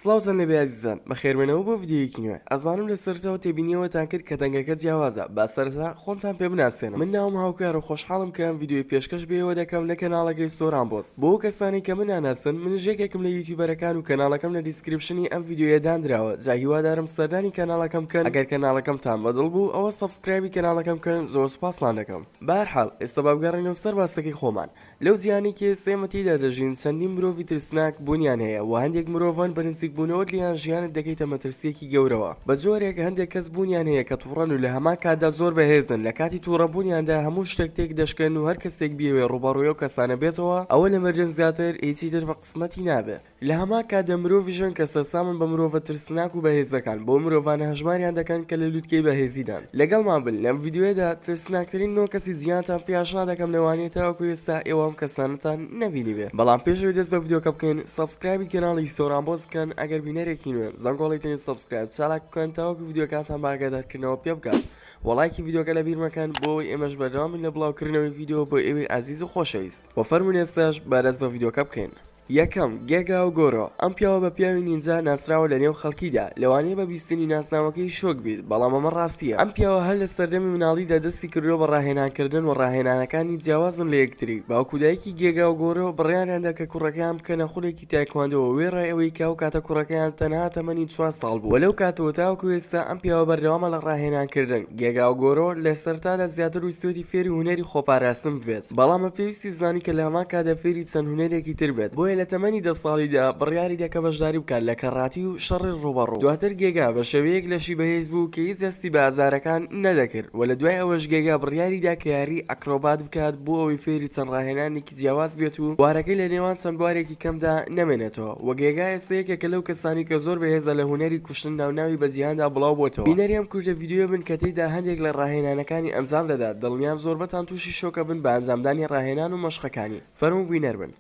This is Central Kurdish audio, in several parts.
سڵاوتان لەبێ عزیزان، بەخێربێنەوە بۆ ڤیدیۆیەکی نوێ. ئەزانم لە سەرەتاوە تێبینیەوەتان کرد کە دەنگەکە جیاوازە. با سەرەتا خۆمتان پێ بناسێنم. من ناوم هاوکارە و خۆشحاڵم کە ئەم ڤیدیۆی پێشکەش بێەوە دەکەم لە کەناڵەکەی سۆرانبۆس. بۆ کەسانی کە من ناناسن، منش یەکێکم لە یوتیوبەرەکان و کەناڵەکەم لە دیسکریپشنی ئەم ڤیدیۆیە دانراوە. جا هیوادارم سەردانی کەناڵەکەم بکەن. ئەگەر کەناڵەکەمتان بەدڵ بوو ئەوە سەبسکرایبی کەناڵەکەم بکەن. زۆر سوپاستان دەکەم. بەهەرحاڵ ئێستا با بگەڕێنەوە سەر باسەکەی خۆمان. لەو جیهانی کە ئێستا تێدا دەژین چەندین مرۆڤی ترسناک بوونیان هەیە و هەندێک مرۆڤان بەنزیک بوونەوە لیان ژیانت دەکەیتە مەترسیەکی گەورەوە. بە جۆرێک هەندێک کەس بوونیان هەیە کە تووڕەن و لە هەمان کاتدا زۆر بەهێزن. لە کاتی تووڕەبوونیاندا هەموو شتێک تێک دەشکەن و هەر کەسێک بیەوێ ڕوبەڕووی ئەو کەسانە بێتەوە، ئەوە لە مەرجەن زیاتر هیچی تر بە قسمەتی نابێت. لە هەمان کاتدا مرۆڤیژن کە سەرسامن بە مرۆڤە ترسناک و بەهێزەکان بۆ مرۆڤانە هەژماریان دەکەن کە لە لووتکەی بەهێزیدان. لەگەڵمان بن لەم ڤیدیۆیەدا ترسناکترین نۆ کەسی جیهانتان پێشنا دەکەم لەوانەیە تاوەکو ئێستا ئێوە ئەم کەسانتان نەبینی بێ. بەڵام پێشەوەی دەست بە ڤیدیۆکە بکەین، سەبسکرایبی کەناڵی سۆرانبۆس بکەن. ئەگەر بینەرێکی نوێن زەنگۆڵیتەی سەبسکرایب چالاک بکەن تاوەکو ڤیدیۆکانتان باگادارکردنەوە پێ بکات. وەڵایکی ڤیدیۆکە لە بیرمەکەن بۆی ئێمەش بەردەوامی لە بڵاوکردنەوەی ڤیدیۆ بۆ ئێوەی عزیز و خۆشەویست. بۆ فەرموون ئێستاش بەدەست بە ڤیدیۆکە بکەین. یەکەم گێگا و گۆرۆ. ئەم پیاوە بە پیاوی نینجا ناسراوە لە نێو خەڵکیدا، لەوانەیە بە بیستنی ناسناوەکەی شۆک بیت، بەڵام ئەمە ڕاستیە. ئەم پیاوە هەر لە سەردەمی مناڵیدا دەستی کردووە بە ڕاهێنانکردن و ڕاهێنانەکانی جیاوازن لە یەکتری. باوکودایکی گێگا و گۆرۆ بڕیاریاندا کە کوڕەکەیان بکەنە خولێکی تایکواندۆ وێ ڕێەوەی کاو کاتە کوڕەکەیان تەنها تەمەنی 4 ساڵ بوو. وەلەو کاتەوە تاوەکو ئێستا ئەم پیاوە بەردەوامە لە ڕاهێنانکردن. گێگا و گۆرۆ لە سەرتادا زیاتر ویستوەتی فێری هونەری خۆپاراستن بێت، بەڵامە پێویستی زانی کە لە هەمان کاتدا فێری چەند هونەرێکی تر بێت. بۆیە لە تەمەنی 10 ساڵیدا بڕیاری دەکە بەشداری بکات لە کەڕاتی و شەڕی ڕوبەڕوو. دواتر گێگا بە شێوەیەک لەشی بەهێز بوو کە هیچ هەستی بە ئازارەکان نەدەکرد، و لە دوای ئەوەش گێگا بڕیاریدا کە یاری ئەکرۆبات بکات بۆ ئەوەی فێری چەند ڕاهێنانێکی جیاواز بێت و بوارەکەی لە نێوان چەند بوارێکی کەمدا نەمێنێتەوە. و گێگا ئێستا یەکێکە لەو کەسانی کە زۆر بەهێزە لە هونەری کوشتن ناوناوی بە جیهاندا بڵاو بۆتەوە. بینەری ئەم کورتە ڤیدیۆ بن کە تێیدا هەندێک لە ڕاهێنانەکانی ئەنجام دەدات. دڵنیام زۆربەتان تووشی شۆکە بن بە ئەنجامدانی ڕاهێنان و مەشقەکانی. فەرموو بینەر بن.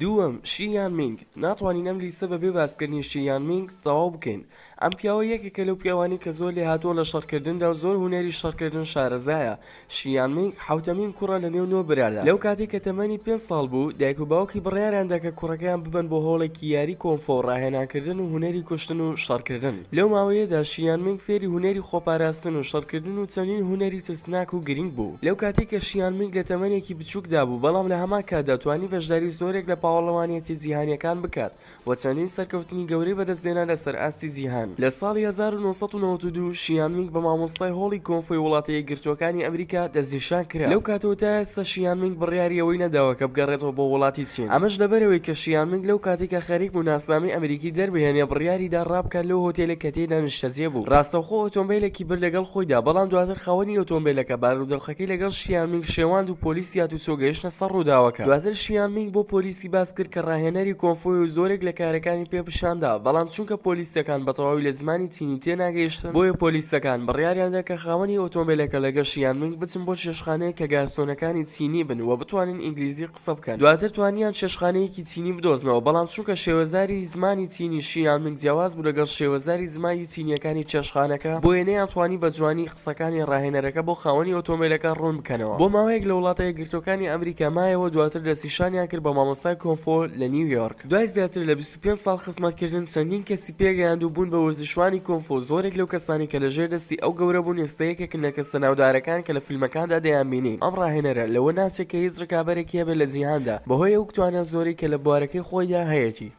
دووەم شیان مینگ. ناتوانین ئەم لیستە بەبێ باسکردنی شیان مینگ تەواو بکەین. ئەم پیاوە یەکێکە لەو پیاوانی کە زۆر لێ هاتووە لە شەڕکردندا و زۆر هونەری شەڕکردن شارەزایە. شیان مینگ حوتەمین کوڕە لە نێو 9 برادە. لەو کاتێک کە تەمەنی 5 ساڵ بوو، دایک و باوکی بڕیاریاندا کە کوڕەکەیان ببن بۆ هۆڵێکی یاری کۆنفۆ ڕاهێنانکردن و هونەری کوشتن و شەڕکردن. لەو ماوەیەدا شیان مینگ فێری هونەری خۆپاراستن و شەڕکردن و چەندین هونەری ترسناک و گرنگ بوو. لەو کاتێک کە شیان مینگ لە تەمەنێکی بچووکدا بوو، بەڵام لە هەمان کاتدا توانی بەشداری زۆرێک لە پاوەڵەوانیەتی جیهانیەکان بکات و چەندین سەرکەوتنی گەورەی بەدەستێنا لەسەر ئاستی جیهان. لە ساڵی 1992 شیان مینگ بە مامۆستای هۆڵی کۆنفۆی وڵاتە یەکگرتووەکانی ئەمریکا دەستنیشان کرا. لەو کاتەوە تا ئێستا شیان مینگ بڕیاری ئەوەی نەداوە کە بگەڕێتەوە بۆ وڵاتی چین. ئەمەش لەبەرەوەی کە شیان مینگ لەو کاتێکە خەریک بوو ناسنامەی ئەمریکی دەربهێنێ، بڕیاریدا ڕابکات لەو هۆتێلێک کە تێدا نیشتەجێ بوو. ڕاستەوخۆ ئۆتۆمبیلێکی بر لەگەڵ خۆیدا، بەڵام دواتر خاوەنی ئۆتۆمبیلەکە بارودۆخەکەی لەگەڵ شیان مینگ شێواند و پۆلیس هات و چۆگەیشتە سەر ڕووداوەکە. دواتر شیان مینگ بۆ پۆلیسی باس کرد کە ڕاهێنەری کۆنفۆی و زۆرێک لە کارەکانی پێپشاندا، بەڵام چونکە پۆلیسەکان بە تەواوی لە زمانی چینی تێناگەیشتن، بۆیە پۆلیسەکان بڕیاریاندا کە خاوەنی ئۆتۆمبیلەکە لەگەڵ شیان مینگ بچن بۆ شێشخانەیە کە گارسۆنەکانی چینی بن و بتوانن ئینگلیزی قسە بکەن. دواتر توانیان شێشخانەیەکی چینی بدۆزنەوە، بەڵام چونکە شێوەزاری زمانی چینی شیان مینگ جیاواز بوو لەگەڵ شێوەزاری زمانی چینیەکانی چێشخانەکە، بۆیە نەیانتوانی بە جوانی قسەکانی ڕاهێنەرەکە بۆ خاوەنی ئۆتۆمبیلەکە ڕوون بکەنەوە. بۆ ماوەیەک لە وڵاتە یەکگرتووەکانی ئەمریکا مایەوە، دواتر دەستنیشانیان کرد بە مامۆستای کۆنفۆ لە نیویۆرک. دوای زیاتر لە 25 ساڵ خزمەتکردن چەندین کەسی پێگەیاند و بوون بە وەرزشوانی کۆنفۆ. زۆرێک لەو کەسانی کە لەژێر دەستی ئەو گەورە بوون ئێستا یەکێکن لە کەسە ناودارەکان کە لە فیلمەکاندا دەیانبینین. ئەم ڕاهێنەرە لەوە ناچێت کە هیچ ڕکابەرێکی هەبێت لە جیهاندا، بەهۆی ئەو توانە زۆری کە لە بوارەکەی خۆیدا هەیەی.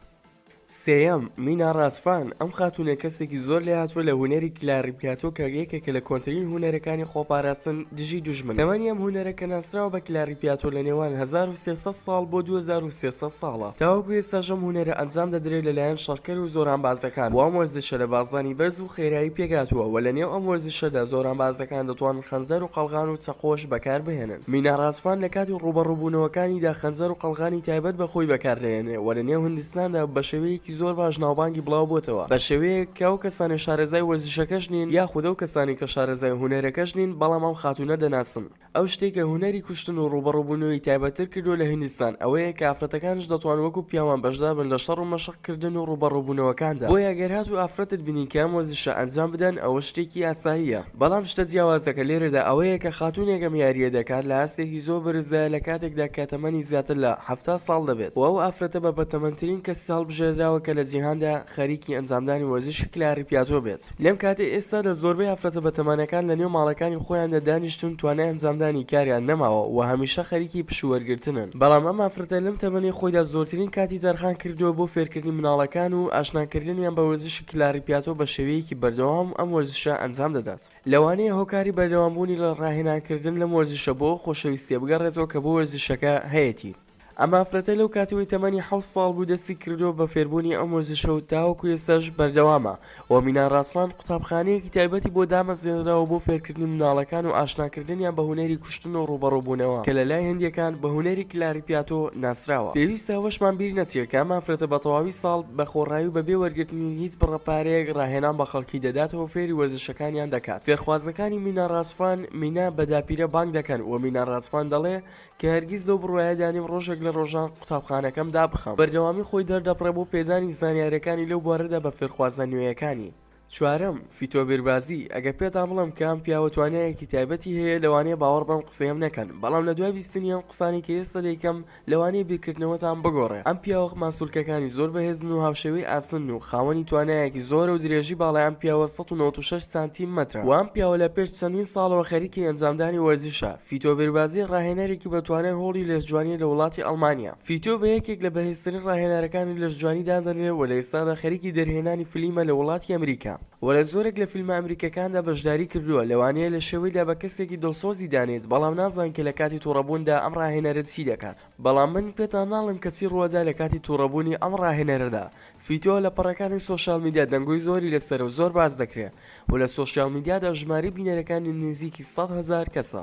سێەم مینا ڕاسفان. ئەم خاتونە کەسێکی زۆر لێ هاتووە لە هونەری کلاری بکاتۆ کە یەکێکە لە کۆنتترین هونەرەکانی خۆپاراستن دژی دوژمن. تەمەنی ئەم هونەرەکە ناسراوە بە کلاری پیاتۆ لە نێوان 1300 ساڵ بۆ 2300 ساڵە. تاوەکو ئێستاژەم هونەرە ئەنجام دەدرێت لەلایەن شەڕکەر و زۆرانبازەکان. بۆ ئەم وەرزشە لە بازانی بەرز و خێرایی پێگاتووە، و لە نێو ئەم وەرزشەدا زۆرانبازەکان دەتوانن خەنجەر و قەڵغان و چەقۆش بەکار بهێنن. مینا ڕاسفان لە کاتی ڕوبەڕووبوونەوەکانیدا خەنجەر و قەڵغانی تایبەت بەخۆی بەکاردەهێنێ، و لە نێو هندستاندا بە شێوەیەکی زۆر باش ناوبانگی بڵاو بۆتەوە، بە شێوەیەک کە ئەو کەسانی شارەزای وەرزشەکەش نین یاخود ئەو کەسانی کە شارەزای هونەرەکەش نین، بەڵام ئەم خاتونە دەناسن. ئەو شتێکە هونەری کوشتن و ڕوبەڕووبوونەوەی تایبەتتر کردو لە هیندستان ئەوەیە کە ئافرەتەکانش دەتوان وەکو پیاوان بەشدا بن لە شەڕ و مەشقکردن و ڕوبەڕووبوونەوەکاندا بۆ یاگەر هات و ئافرەتت بینی کە ئەم وەرزشە ئەنجام بدەن ئەوە شتێکی ئاساییە بەڵام شتە جیاوازەکە لێرەدا ئەوەیە کە خاتوونێکم یاریە دەکات لە هەستێکی زۆر بەرزدا لە کاتێکدا کاتەمەنی زیاتر لە 70 ساڵ دەبێت و ئەو ئافرەتە بە بەتەمەنترین کەسی هەڵبژێردراوە کە لە جیهاندا خەریکی ئەنجامدانی وەرزشی کلاری پیاتۆ بێت لەم کاتێ ئێستا لە زۆربەی ئافرەتە بەتەمەنەکان لە نێو ماڵەکانی خۆیاندا دانیشتون توانای ئەنجامدانی کاریان نەماوە و هەمیشە خەریکی پشووەرگرتنن بەڵام ئەم ئافرەتە لەم تەمەنی خۆیدا زۆرترین کاتی دەرخان کردووە بۆ فێرکردنی مناڵەکان و ئاشناکردنیان بە وەرزشی کلاری پیاتۆ بە شێوەیەکی بەردەوام ئەم وەرزشە ئەنجام دەدات لەوانەیە هۆکاری بەردەوامبوونی لە ڕاهێنانکردن لەم وەرزشە بۆ خۆشەویستیە بگەڕێتەوە کە بۆ وەرزشەکە هەیەی ئەمە ئافرەتە لەو کاتەوەی تەمەنی 7 ساڵ بوو دەستی کردو بە فێربوونی ئەم وەرزشە و تاوەکو ئێستاش بەردەوامە و مینان ڕاسمان قوتابخانەیەکی تایبەتی بۆ دامەزێنراوە بۆ فێرکردنی مناڵەکان و ئاشناکردنیان بە هونەری کوشتن و ڕوبەڕووبوونەوە کە لەلای هەندێکان بە هونەری کلاری پیاتۆ ناسراوە پێویستە ئەوەشمان بیر نەچێت کە ئەم ئافرەتە بە تەواوی ساڵ بە خۆڕایی و بەبێ وەرگرتنی هیچ بڕەپارەیەک ڕاهێنان بە خەڵکی دەداتەوە فێری وەرزشەکانیان دەکات فێرخوازەکانی مینان ڕاسفان مینا بەداپیرە بانگ دەکەن و مینان ڕاسفان دەڵێ کە هەرگیز لەو بڕوایە دانیم ڕۆژێک لە ڕۆژان قوتابخانەکەم دابخەم بەردەوامی خۆی دەردەپڕێ بۆ پێدانی زانیاریەکانی لەو بوارەدا بە فێرخوازە نوێیەکانی چوارەم فیتۆبیربازی ئەگە پێتان بڵم کە ئەم پیاوە توانایەکی تایبەتی هەیە لەوانەیە باوەڕ بەم قسەیەم نەکەن بەڵام لە دوای بیستنی ئەم قسانی کە ئێستا دەیکەم لەوانەیە بیرکردنەوەتان بگۆڕێ ئەم پیاوە ماسوولکەکانی زۆر بەهێزن و هاوشێوەی ئاسن و خاوەنی توانایەکی زۆرە و درێژی باڵای ئەم پیاوە 196 سانتیمەترە و ئەم پیاوە لە پێش چەندین ساڵەوە خەریکی ئەنجامدانی وەرزشە فیتۆبیربازی ڕاهێنەرێکی بەتوانای هۆڵی لێزجوانی لە وڵاتی ئەڵمانیا فیتۆ بە یەکێک لە بەهێزترین ڕاهێنەرەکانی لێزجوانی دادەنێت و لە ئێستادا خەریکی دەرهێنانی فلیمە لە وڵاتی ئەمریکا و لە زۆرێک لە فیلمە ئەمریکەکاندا بەشداری کردووە لەوانەیە لە شێوەیدا بە کەسێکی دڵسۆزی دانێت بەڵام نازان کە لە کاتی تووڕەبووندا ئەم ڕاهێنەرە چی دەکات بەڵام من پێتان ناڵم کە چی ڕووەدا لە کاتی تووڕەبوونی ئەم ڕاهێنەرەدا فیتۆ لە پەڕەکانی سۆشیال میدیا دەنگۆی زۆری لەسەر و زۆر باز دەکرێت و لە سۆشیال میدیادا ژمارەی بینەرەکانی نزیکی 100,000 کەسە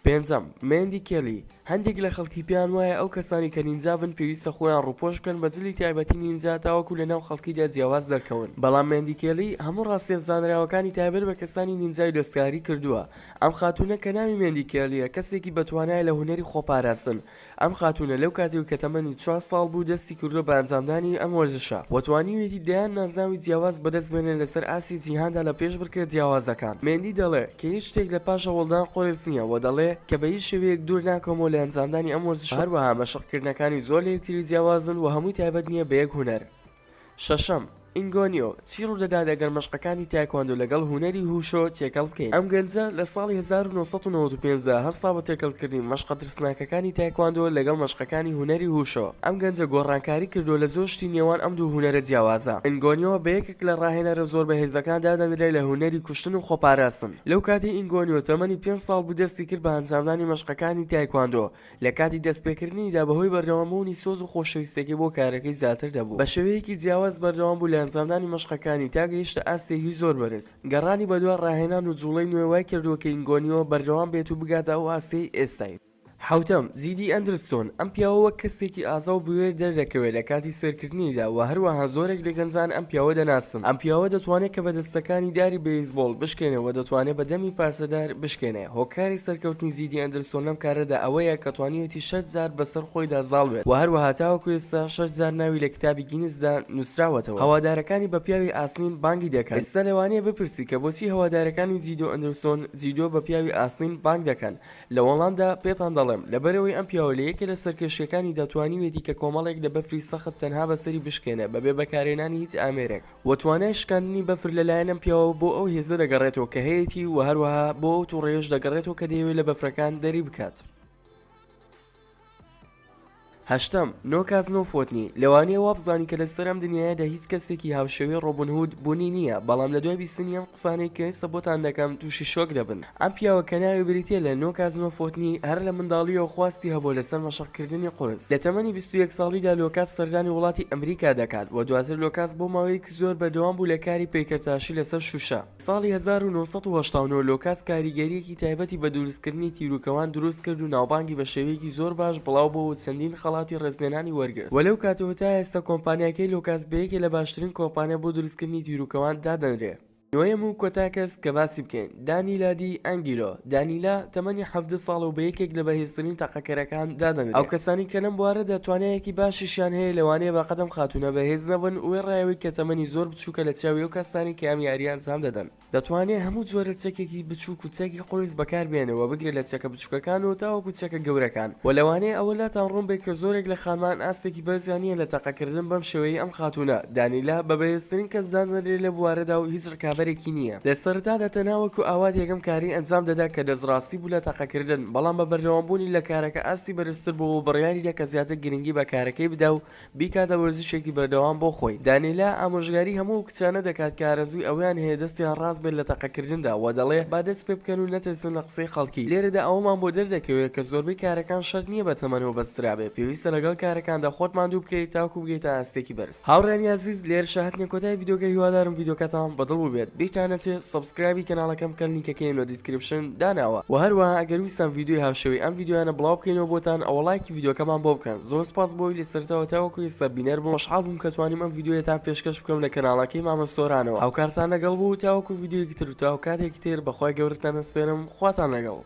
پێنجەم مێندی کێلی هەندێک لە خەڵکی پیان وایە ئەو کەسانی کە نینجا بن پێویستە خۆیان ڕووپۆش بکەن بە جلی تایبەتی نینجا تاوەکو لە ناو خەڵکیدا جیاواز دەرکەون بەڵام مێندی کێلی هەموو ڕاستێنزانراوەکانی تایبەت بە کەسانی نینجای دەستکاری کردووە ئەم خاتونە کە ناوی مێندی کێلیە کەسێکی بەتوانای لە هونەری خۆپاراستن ئەم خاتونە لەو کاتی و کە تەمەنی 4 ساڵ بوو دەستی کردو بە ئەنجامدانی ئەم وەرزشە وەتوانیوێتی دەیان نازناوی جیاواز بەدەست بێنێت لەسەر ئاسی جیهاندا لە پێش بڕکێت جیاوازەکان مێندی دەڵێ کە هیچ شتێک لە پاشە وەڵدان قۆرس نییە و دەڵێ کە بە هیچ شێوەیەک دوور ناکەمەوە لە ئەنجامدانی ئەم وەرزشە هەروەها مەشقکردنەکانی زۆر لە یەکتری جیاوازن و هەمووی تایبەت نییە بە یەک هونەر شەشەم ئینگۆنیۆ چی ڕوودەدا دەگەر مەشقەکانی تایکواندۆ لەگەڵ هونەری هوشۆ تێکەڵ بکەین ئەم گەنجە لە ساڵی 1995دا هەستا بە تێکەڵکردنی مەشقە ترسناکەکانی تایکواندۆ لەگەڵ مەشقەکانی هونەری هوشۆ ئەم گەنجە گۆڕانکاری کردو لە زۆر شتی نێوان ئەم دوو هونەرە جیاوازە ئینگۆنیۆ بە یەکێک لە ڕاهێنەرە زۆر بەهێزەکان دادەنرێت لە هونەری کوشتن و خۆپاراستن لەو کاتی ئینگۆنیۆ تەمەنی 5 ساڵ بوو دەستی کرد بە ئەنجامدانی مەشقەکانی تایکواندۆ لە کاتی دەستپێکردنیدا بەهۆی بەردەوامبوونی سۆز و خۆشەویستێکی بۆ کارەکەی زیاتر دەبوو بە شێوەیەکی جیاواز بەردەوام بوو لە ئەنجامدانی مەشقەکانی تا گەیشتە ئاستێکی زۆر بەرز گەڕانی بەدوای ڕاهێنان و جوڵەی نوێ وای کردووە کە ئینگۆنیۆ بەردەوام بێت و بگاتە ئەو ئاستەی ئێستای حوتەم زیدی ئەندرستۆن ئەم پیاوە وەک کەسێکی ئازا و بوێر دەردەکەوێت لە کاتی سەرکردنیدا و هەروەها زۆرێک لە گەنجان ئەم پیاوە دەناسن ئەم پیاوە دەتوانێت کە بە دەستەکانی داری بەیزبۆڵ بشکێنێ و دەتوانێت بە دەمی پارسەدار بشکێنێ هۆکاری سەرکەوتنی زیدی ئەندرستۆن لەم کارەدا ئەوەیە کە توانیوێتی 6 جار بەسەر خۆیدا زاڵ بێت و هەروەها تاوەکو ئێستا 6 جار ناوی لە کتابی گینزدا نووسراوەتەوە هەوادارەکانی بە پیاوی ئاسنین بانگی دەکەن ئێستا لەوانەیە بپرسی کە بۆچی هەوادارەکانی جیدۆ ئەندرسۆن جیدۆ بە پیاوی ئاسنین بانگ دەکەن لە وەڵامدا پێتان دەڵێم لەبەرەوەی ئەم پیاوە لە یەکێ لە سەرکێشیەکانی دەتوانیوێتی کە کۆمەڵێک لە بەفری سەخت تەنها بەسەری بشکێنێ بەبێ بەکارهێنانی هیچ ئامێرێک و توانای شکاندنی بەفر لەلایەن ئەم پیاوە بۆ ئەو هێزە دەگەڕێتەوە کە هەیەی و هەروەها بۆ ئەو تووڕێژ دەگەڕێتەوە کە دەیەوێت لە بەفرەکان دەری بکات هەشتم نۆکازنۆ فۆتنی لەوانەیە وابزانی کە لەسەر ئەم دنیادا هیچ کەسێکی هاوشێوەی ڕۆبن هود بوونی نییە بەڵام لە دوای بیستنی ئەم قسانەی کە ئێستا بۆتان دەکەم تووشی شۆک دەبن ئەم پیاوە کە ناوی بریتیە لە نۆکازنۆ فۆتنی هەر لە منداڵیەوە خواستی هەبوو لەسەر مەشقکردنی قورس لە تەمەنی 21 ساڵیدا لۆکاس سەردانی وڵاتی ئەمریکا دەکات و دواتر لۆکاس بۆ ماوەیەکی زۆر بەردەوام بوو لە کاری پەیکەرتاشی لەسەر شوشە ساڵی 1970 لۆکاس کاریگەریەکی تایبەتی بە دروستکردنی تیرروکەوان دروست کرد و ناوبانگی بە شێوەیەکی زۆر باش بڵاو بۆ چەندین خەڵاتی ڕێزلێنانی وەرگرت وەلەو کاتەوە تا ئێستا کۆمپانیاکەی لۆکاس بەیەکێ لە باشترین کۆمپانیا بۆ دروستکردنی تیرروکەوان دادەنرێت نوێم و کۆتا کەس کە باسی بکەین. دانیلا دی ئەنگیلۆ. دانیلا تەمەنی 17 ساڵ و بە یەکێک لە بەهێزترین تەقەکەرەکان دادەنرێت. ئەو کەسانی کە لەم بوارەدا توانایەکی باشیشیان هەیە لەوانەیە بە قەدەم خاتونە بەهێز نەبن وێ ڕایەوەی کە تەمەنی زۆر بچووکە لە چاوی ئەو کەسانی کە ئەم یاریە ئەنجام دەدەن. دەتوانێت هەموو جۆرە چەکێکی بچووک و چەکی قۆیز بەکاربێنەوە بگرێت لە چەکە بچووکەکان و تاوەکو چەکە گەورەکان. و لەوانەیە ئەوە لاتان ڕوون بێت کە زۆرێک لە خانمان ئاستێکی بەرزیان نییە لە تەقەکردن بەم شێوەیە ئەم خاتونە. دانیلا بە بەهێزترین کەس دادەنرێت لە بوارەدا و هیچ ڕکابەرێکی نییە. لە سەرەتادا تەناوەکو ئاوات یەکەم کاری ئەنجام دەدا کە دەستڕاستی بوو لە تەقەکردن، بەڵام بە بەردەوامبوونی لە کارەکە ئاستی بەرزتر بوو و بڕیاری دا کە زیاتر گرنگی بە کارەکەی بدا و بیکاتە وەرزشێکی بەردەوام بۆ خۆی. دانیلا ئامۆژگاری هەموو کچانە دەکات کە ئارەزووی ئەویان هەیە دەستیان ڕاست بێت لە تەقەکردندا و دەڵێ با دەست پێ بکەن و نەترسن لە قسەی خەڵکی. لێرەدا ئەوەمان بۆ دەردەکەوێت کە زۆربەی کارەکان شەرت نییە بە تەمەنەوە بەسترابێ، پێویستە لەگەڵ کارەکاندا خۆت ماندوو بکەیت تاکو بگەیتە ئاستێکی بەرز. هاوڕێنی عەزیز، لێرە شاهدنە کۆتای ڤیدیۆکە، هیوادارم ڤیدیۆکەتان بەدڵ بێت. بیرتانەچێت سەبسکرایبی کەناڵەکەم بکەن، لیnkەکەی لە دیسکریپشن داناوە. و هەروەها ئەگەر ویستان ڤیدیۆی هاوشێوەی ئەم ڤیدیۆیانە بڵاو بکەینەوە بۆتان، ئەوە لایکی ڤیدیۆکەمان بۆ بکەن. زۆر سپاس بۆی لەسەرتاوە تاوەکو ئێستا بینەر بووم. خۆشحاڵ بووم کە توانیم ئەم ڤیدیۆیەتان پێشکەش بکەم لە کەناڵەکەی مامەستۆرانەوە. هاوکارتان لەگەڵ بوو تاوەکو ڤیدیۆیەکی تر و تاوە کاتێکی تر بەخوای گەورەتان دەسپێرم. خواتان لەگەڵ.